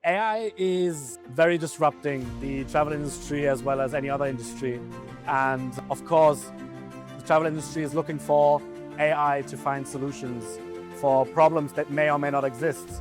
AI is very disrupting the travel industry as well as any other industry. And of course, the travel industry is looking for AI to find solutions for problems that may or may not exist.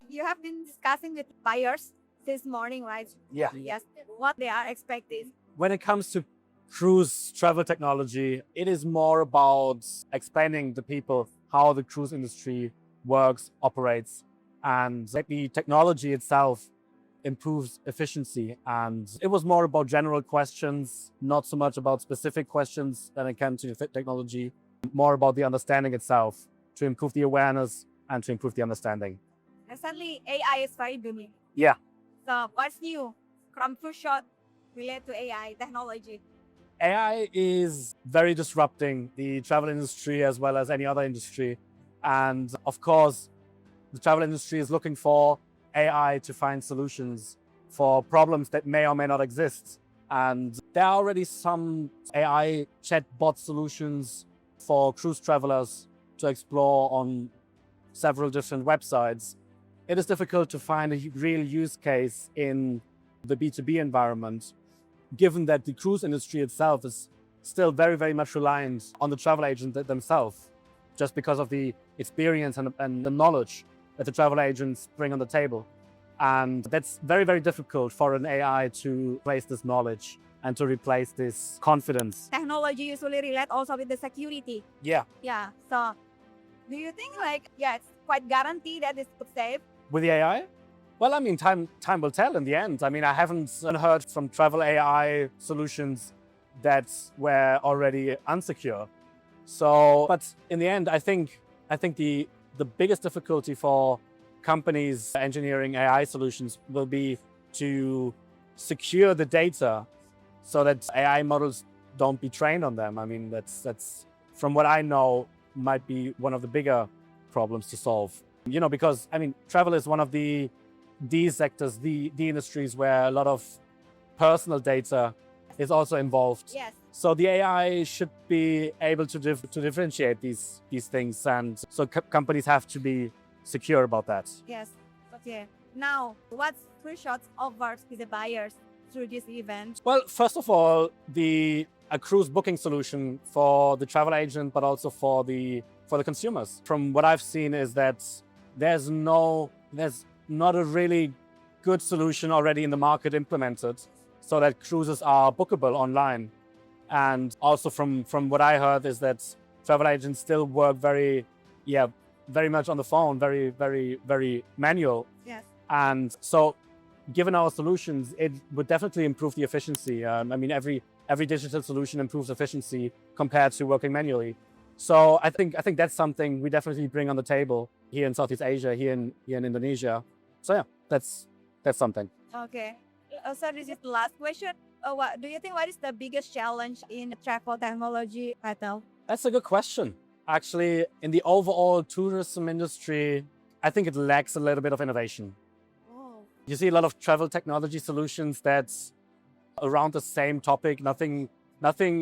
You have been discussing with buyers this morning, right? Yeah. Yes. What they are expecting. When it comes to cruise travel technology, it is more about explaining to people how the cruise industry works, operates, and that the technology itself improves efficiency. And it was more about general questions, not so much about specific questions when it comes to technology, more about the understanding itself to improve the awareness and to improve the understanding. Recently, AI is very booming. Yeah. So what's new from Cruisehost related to AI technology? AI is very disrupting the travel industry as well as any other industry. And of course, the travel industry is looking for AI to find solutions for problems that may or may not exist. And there are already some AI chatbot solutions for cruise travelers to explore on several different websites. It is difficult to find a real use case in the B2B environment, given that the cruise industry itself is still very, very much reliant on the travel agent themselves, just because of the experience and the knowledge that the travel agents bring on the table. And that's very, very difficult for an AI to replace this knowledge and to replace this confidence. Technology usually relate also with the security. Yeah. Yeah. So do you think it's quite guaranteed that this could save? With the AI? Well, I mean, time will tell in the end. I mean, I haven't heard from travel AI solutions that were already unsecure. So, but in the end, I think the biggest difficulty for companies engineering AI solutions will be to secure the data so that AI models don't be trained on them. I mean, that's from what I know might be one of the bigger problems to solve. You know, because I mean, travel is one of the sectors, the industries where a lot of personal data is also involved. Yes. So the AI should be able to differentiate these things, and so companies have to be secure about that. Yes. Okay. Now, what's Cruisehost offers to the buyers through this event? Well, first of all, a cruise booking solution for the travel agent, but also for the consumers. From what I've seen is that there's not a really good solution already in the market implemented so that cruises are bookable online. And also from what I heard is that travel agents still work very much on the phone, very, very, very manual. Yes. And so given our solutions, it would definitely improve the efficiency. I mean, every digital solution improves efficiency compared to working manually. So I think that's something we definitely bring on the table here in Southeast Asia, here in Indonesia. So yeah, that's something. Okay. So this is the last question. What do you think? What is the biggest challenge in travel technology right now? That's a good question. Actually, in the overall tourism industry, I think it lacks a little bit of innovation. Oh. You see a lot of travel technology solutions that's around the same topic. Nothing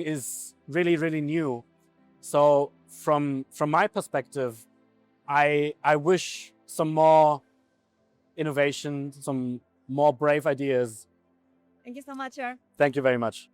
is really, really new. So from my perspective, I wish some more innovation, some more brave ideas. Thank you so much, sir. Thank you very much.